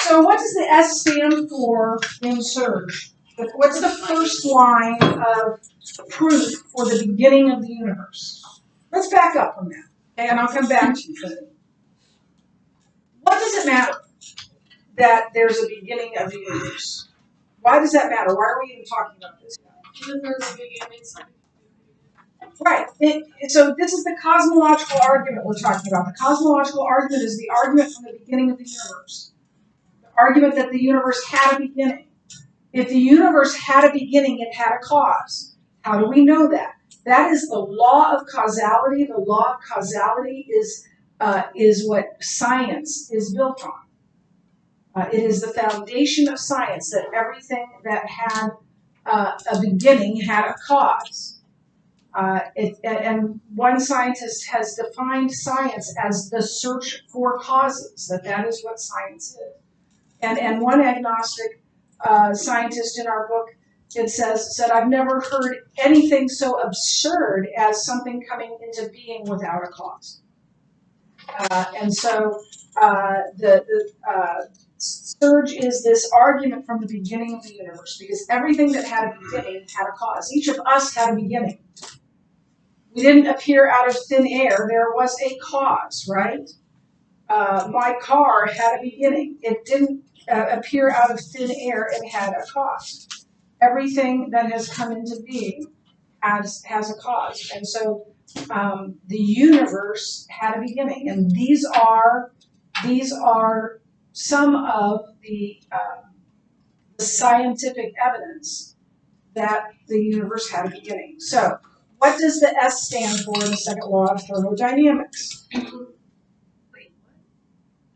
So what does the S stand for in Surge? What's the first line of proof for the beginning of the universe? Let's back up from that, okay, and I'll come back to you for that. What does it matter that there's a beginning of the universe? Why does that matter? Why are we even talking about this? Right. So this is the cosmological argument we're talking about. The cosmological argument is the argument from the beginning of the universe. The argument that the universe had a beginning. If the universe had a beginning, it had a cause. How do we know that? That is the law of causality. The law of causality is what science is built on. It is the foundation of science, that everything that had a beginning had a cause. And one scientist has defined science as the search for causes, that is what science is. And one agnostic scientist in our book, it said, I've never heard anything so absurd as something coming into being without a cause. And so the Surge is this argument from the beginning of the universe, because everything that had a beginning had a cause. Each of us had a beginning. We didn't appear out of thin air. There was a cause, right? My car had a beginning. It didn't appear out of thin air. It had a cause. Everything that has come into being has a cause. And so the universe had a beginning. And these are some of the scientific evidence that the universe had a beginning. So what does the S stand for in the second law of thermodynamics?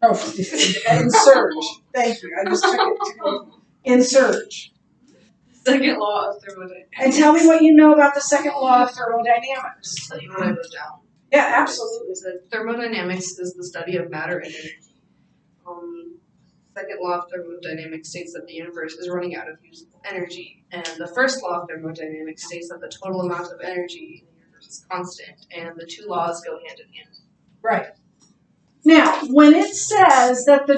Oh, in Surge. Thank you. I just took it in Surge. Second law of thermodynamics. And tell me what you know about the second law of thermodynamics. Just tell you what I wrote down. Yeah, absolutely. So thermodynamics is the study of matter and energy. Second law of thermodynamics states that the universe is running out of usable energy, and the first law of thermodynamics states that the total amount of energy in the universe is constant, and the two laws go hand in hand. Right. Now, when it says that the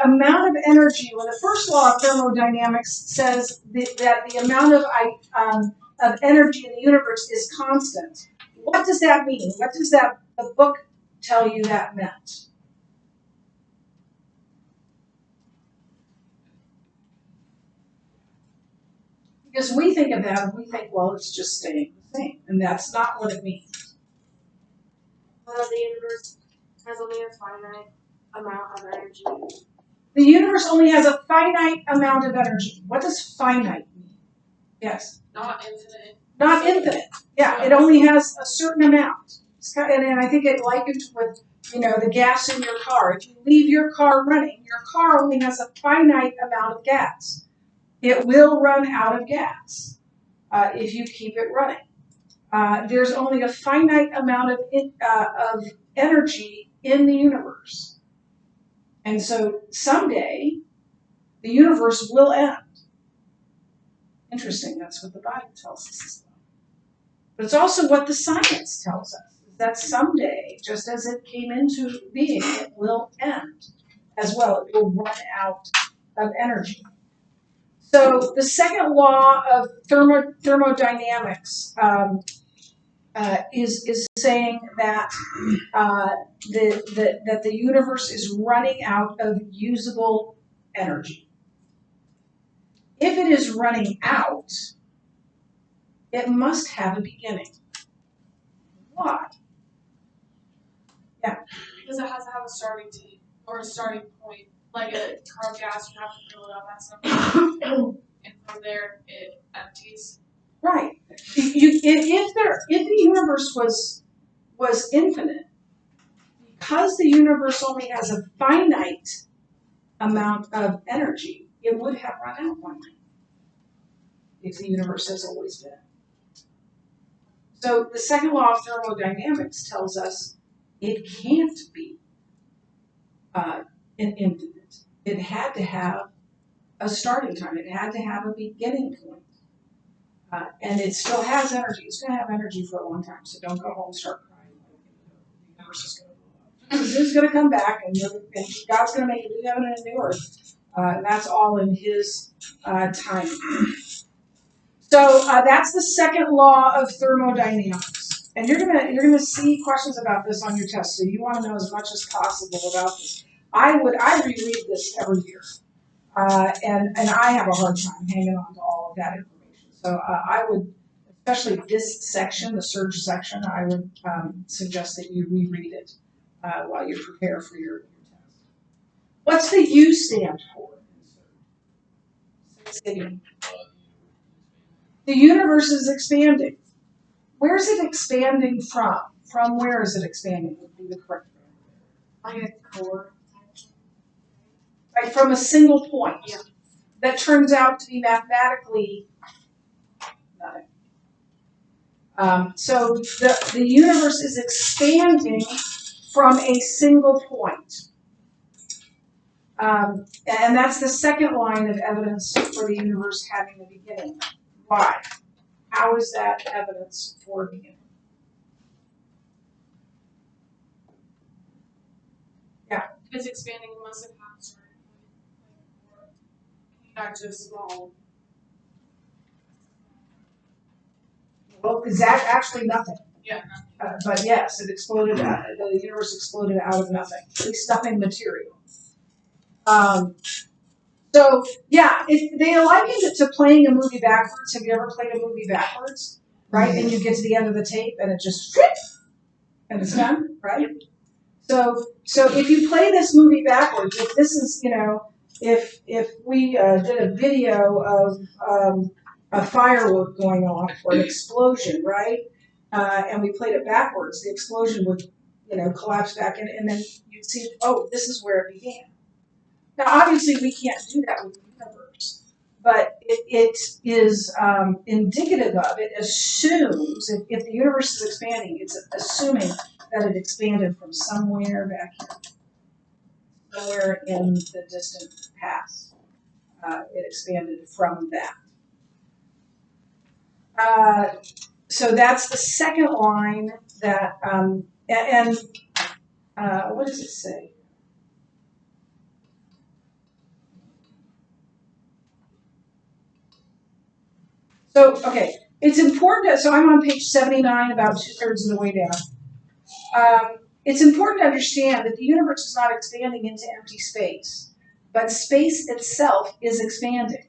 amount of energy, when the first law of thermodynamics says that the amount of energy in the universe is constant, what does that mean? What does the book tell you that meant? Because we think of that and we think, well, it's just staying the same, and that's not what it means. The universe has only a finite amount of energy. The universe only has a finite amount of energy. What does finite mean? Yes? Not infinite. Not infinite. Yeah, it only has a certain amount. And I think it likened with, the gas in your car. If you leave your car running, your car only has a finite amount of gas. It will run out of gas if you keep it running. There's only a finite amount of energy in the universe. And so someday, the universe will end. Interesting, that's what the Bible tells us. But it's also what the science tells us, that someday, just as it came into being, it will end as well. It will run out of energy. So the second law of thermodynamics is saying that that the universe is running out of usable energy. If it is running out, it must have a beginning. Why? Yeah. Because it has to have a starting date or a starting point. Like a car of gas, you have to fill it up at some point, and from there it empties. Right. If the universe was infinite, because the universe only has a finite amount of energy, it would have run out one day. If the universe has always been. So the second law of thermodynamics tells us it can't be an infinite. It had to have a starting time. It had to have a beginning point. And it still has energy. It's going to have energy for a long time. So don't go home and start crying. The universe is going to blow Jesus is going to come back, and God's going to make a new heaven and a new earth. And that's all in His time. So that's the second law of thermodynamics. And you're gonna see questions about this on your test, so you want to know as much as possible about this. I reread this every year, and I have a hard time hanging on to all of that information. So I would, especially this section, the surge section, I would suggest that you reread it while you prepare for your test. What's the U stand for? The universe is expanding. Where is it expanding from? From where is it expanding would be the correct Like a core. right? From a single point. Yeah. That turns out to be mathematically nothing. So the universe is expanding from a single point. And that's the second line of evidence for the universe having a beginning. Why? How is that evidence for a beginning? If it's expanding, it must have had a certain point. Not just small. Well, is that actually nothing? Yeah. But yes, it exploded. The universe exploded out of nothing. At least nothing material. So yeah, if they likened it to playing a movie backwards. Have you ever played a movie backwards? Right, and you get to the end of the tape and it just and it's done. Right. So if you play this movie backwards, if this is if we did a video of a firework going off or an explosion, right, and we played it backwards, the explosion would collapse back in, and then you'd see, oh, this is where it began. Now, obviously, we can't do that with the universe, but it is indicative of, it assumes, if the universe is expanding, it's assuming that it expanded from somewhere back here, somewhere in the distant past. It expanded from that. So that's the second line that, what does it say? So, okay, it's important, so I'm on page 79, about 2/3 of the way down. It's important to understand that the universe is not expanding into empty space, but space itself is expanding.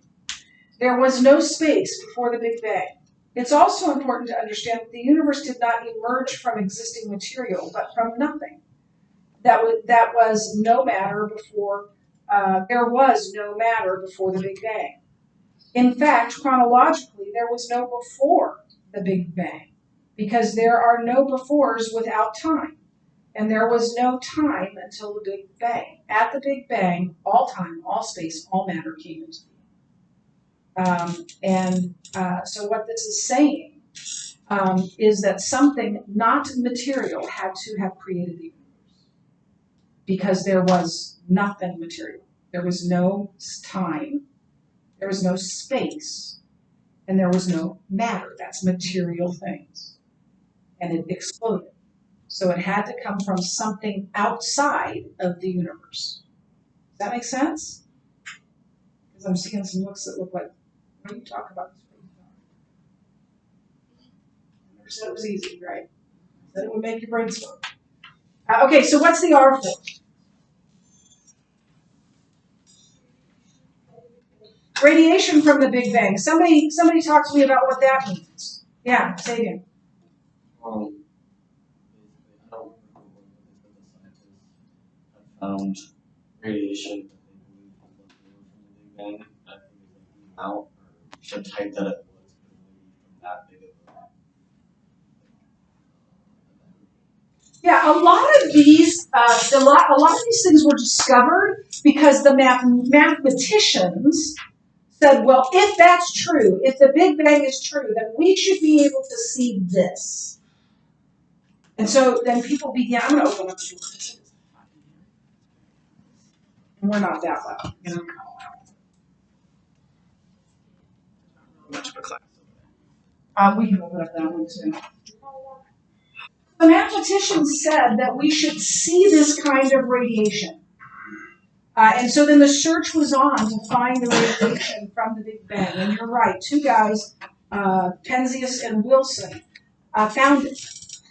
There was no space before the Big Bang. It's also important to understand that the universe did not emerge from existing material, but from nothing. That was no matter before, there was no matter before the Big Bang. In fact, chronologically, there was no before the Big Bang, because there are no befores without time. And there was no time until the Big Bang. At the Big Bang, all time, all space, all matter came into being. So what this is saying is that something not material had to have created the universe, because there was nothing material. There was no time, there was no space, and there was no matter. That's material things. And it exploded. So it had to come from something outside of the universe. Does that make sense? Because I'm seeing some looks that look like, what are you talking about? I never said it was easy, right? I said it would make your brain swim. Okay, so what's the R for? Radiation from the Big Bang. Somebody talk to me about what that means. Yeah, say it again. I don't remember when the scientists have found radiation that they believe was left over from the Big Bang. I think it's like the amount or the type that it was from that big of a Yeah, a lot of these, a lot of these things were discovered because the mathematicians said, well, if that's true, if the Big Bang is true, then we should be able to see this. And so then people began, I'm going to open up the door. And we're not that loud, Much of a class. We can open up that one too. The mathematicians said that we should see this kind of radiation. And so then the search was on to find the radiation from the Big Bang. And you're right, two guys, Penzias and Wilson, found it.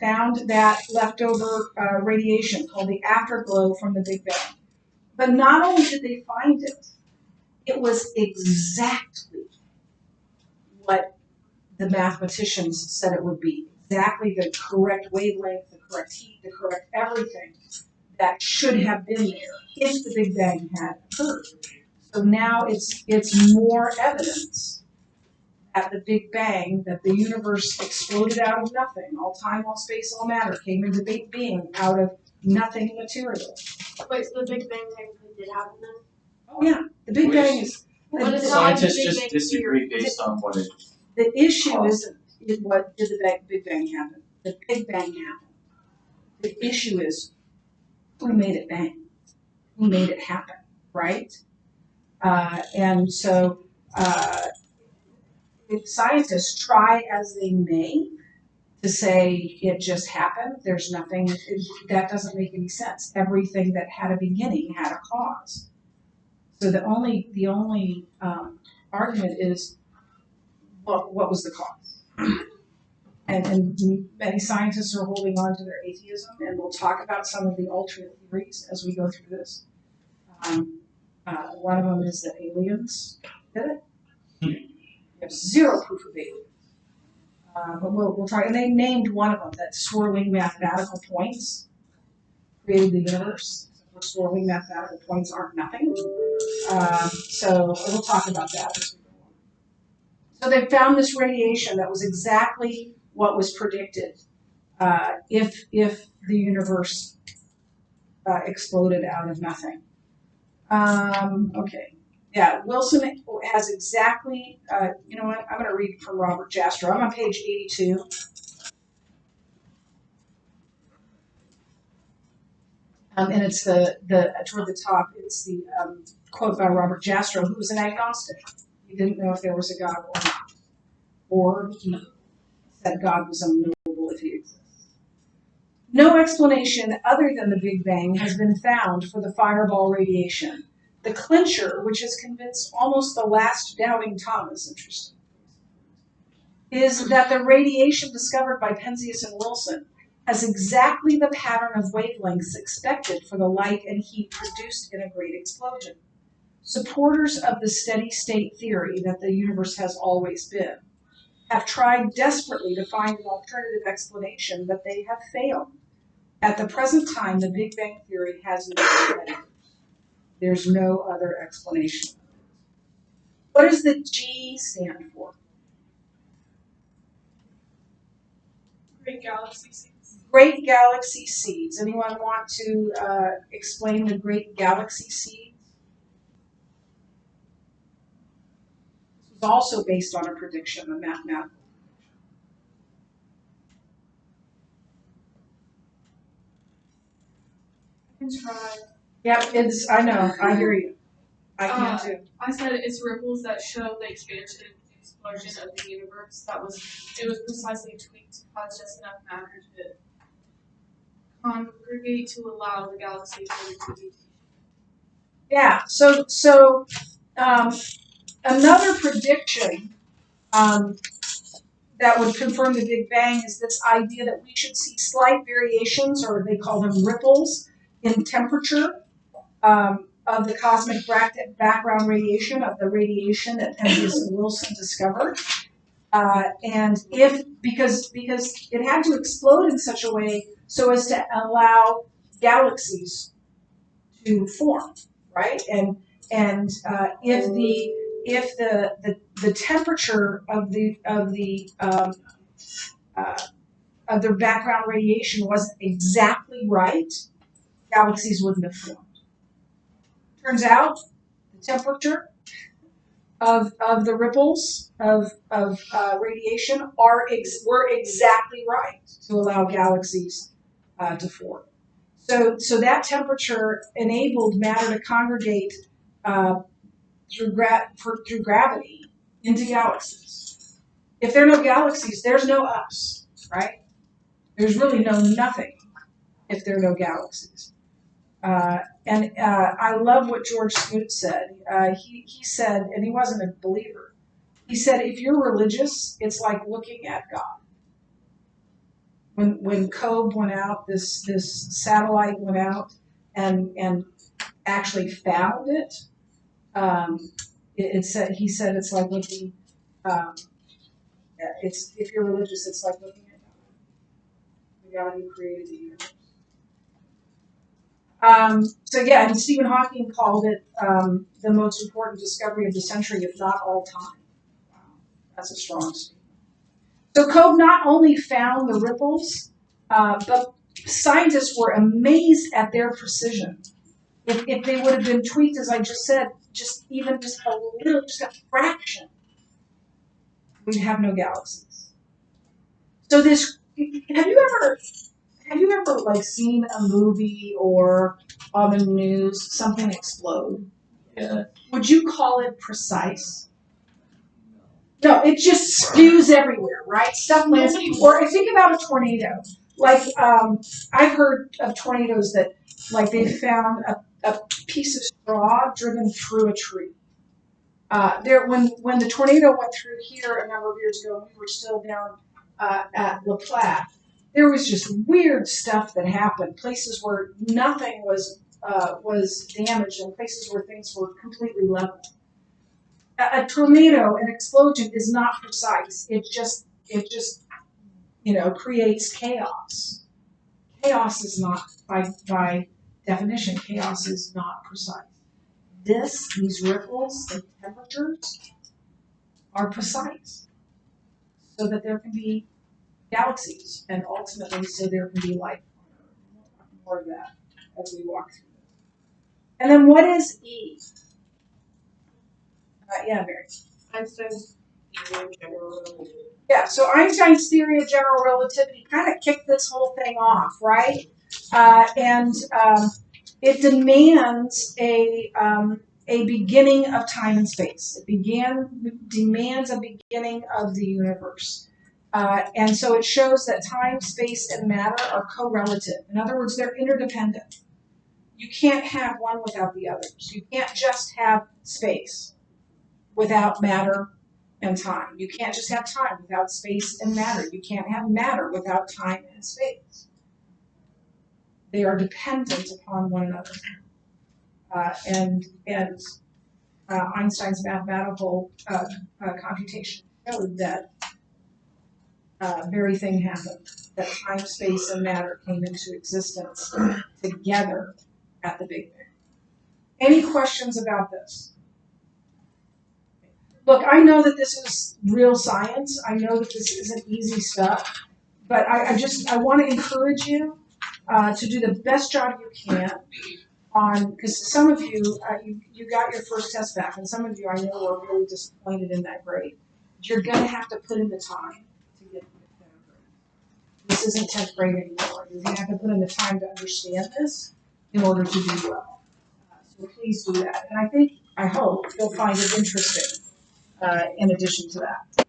Found that leftover radiation called the afterglow from the Big Bang. But not only did they find it, it was exactly what the mathematicians said it would be. Exactly the correct wavelength, the correct heat, the correct everything that should have been there if the Big Bang had occurred. So now it's more evidence at the Big Bang that the universe exploded out of nothing. All time, all space, all matter came into big being out of nothing material. Wait, so the Big Bang technically did happen then? Oh yeah, the Big Bang is. But it's not like the Scientists Big just Bang disagree theory. based on what it. The issue isn't what did the Big Bang happen. The Big Bang happened. The issue is who made it bang, who made it happen, right? And so if scientists try as they may to say it just happened, there's nothing, that doesn't make any sense. Everything that had a beginning had a cause. So the only argument is, what was the cause? And many scientists are holding on to their atheism, and we'll talk about some of the alternate theories as we go through this. One of them is that aliens did it. There's zero proof of aliens. But we'll talk, and they named one of them, that swirling mathematical points created the universe. Swirling mathematical points aren't nothing. So we'll talk about that as we go on. So they found this radiation that was exactly what was predicted if the universe exploded out of nothing. Okay. Yeah, Wilson has exactly, you know what, I'm going to read from Robert Jastrow. I'm on page 82. And it's the toward the top, it's the quote by Robert Jastrow, who was an agnostic. He didn't know if there was a God or not. Or he said God was unknowable if he exists. No explanation other than the Big Bang has been found for the fireball radiation. The clincher, which has convinced almost the last doubting Thomas, interesting, is that the radiation discovered by Penzias and Wilson has exactly the pattern of wavelengths expected for the light and heat produced in a great explosion. Supporters of the steady state theory that the universe has always been have tried desperately to find an alternative explanation, but they have failed. At the present time, the Big Bang theory has no competitors. There's no other explanation. What does the G stand for? Great galaxy seeds. Great galaxy seeds. Anyone want to explain the great galaxy seeds? This was also based on a prediction, a mathematical I can try. Yep, I know, I hear you. I can too. I said it's ripples that show the expansion and explosion of the universe. It was precisely tweaked to cause just enough matter to congregate to allow the galaxy to be. Yeah, so another prediction that would confirm the Big Bang is this idea that we should see slight variations, or they call them ripples, in temperature of the cosmic background radiation, of the radiation that Penzias and Wilson discovered. And because it had to explode in such a way so as to allow galaxies to form, right? And if the temperature of their background radiation wasn't exactly right, galaxies wouldn't have formed. Turns out the temperature of the ripples of radiation were exactly right to allow galaxies to form. So that temperature enabled matter to congregate through gravity into galaxies. If there are no galaxies, there's no us, right? There's really no nothing if there are no galaxies. I love what George Smoot said. He said, and he wasn't a believer, he said, if you're religious, it's like looking at God. When COBE went out, this satellite went out and actually found it, he said it's like looking, if you're religious, it's like looking at God. The God who created the universe. So yeah, and Stephen Hawking called it the most important discovery of the century, if not all time. Wow, that's a strong statement. So COBE not only found the ripples, but scientists were amazed at their precision. If they would have been tweaked, as I just said, just a little, just a fraction, we'd have no galaxies. So have you ever like seen a movie or on the news something explode? Yeah. Would you call it precise? No, it just spews everywhere, right? Stuff lands. Or think about a tornado. Like I've heard of tornadoes that, like, they found a piece of straw driven through a tree. When the tornado went through here a number of years ago, we were still down at La Platte. There was just weird stuff that happened. Places where nothing was damaged, and places where things were completely level. A tornado, an explosion, is not precise. It just creates chaos. Chaos is not, by definition, chaos is not precise. These ripples and temperatures are precise, so that there can be galaxies, and ultimately so there can be life on Earth. We'll talk more of that as we walk through this. And then what is E? Yeah, Mary. Einstein's theory of general relativity. Yeah, so Einstein's theory of general relativity kind of kicked this whole thing off, right? It demands a beginning of time and space. It demands a beginning of the universe. And so it shows that time, space, and matter are co-relative. In other words, they're interdependent. You can't have one without the others. You can't just have space without matter and time. You can't just have time without space and matter. You can't have matter without time and space. They are dependent upon one another. Einstein's mathematical computation showed that very thing happened, that time, space, and matter came into existence together at the Big Bang. Any questions about this? Look, I know that this is real science. I know that this isn't easy stuff, but I want to encourage you to do the best job you can because some of you, you got your first test back, and some of you I know are really disappointed in that grade. You're going to have to put in the time to get a better grade. This isn't 10th grade anymore. You're going to have to put in the time to understand this in order to do well. So please do that. And I hope you'll find it interesting in addition to that.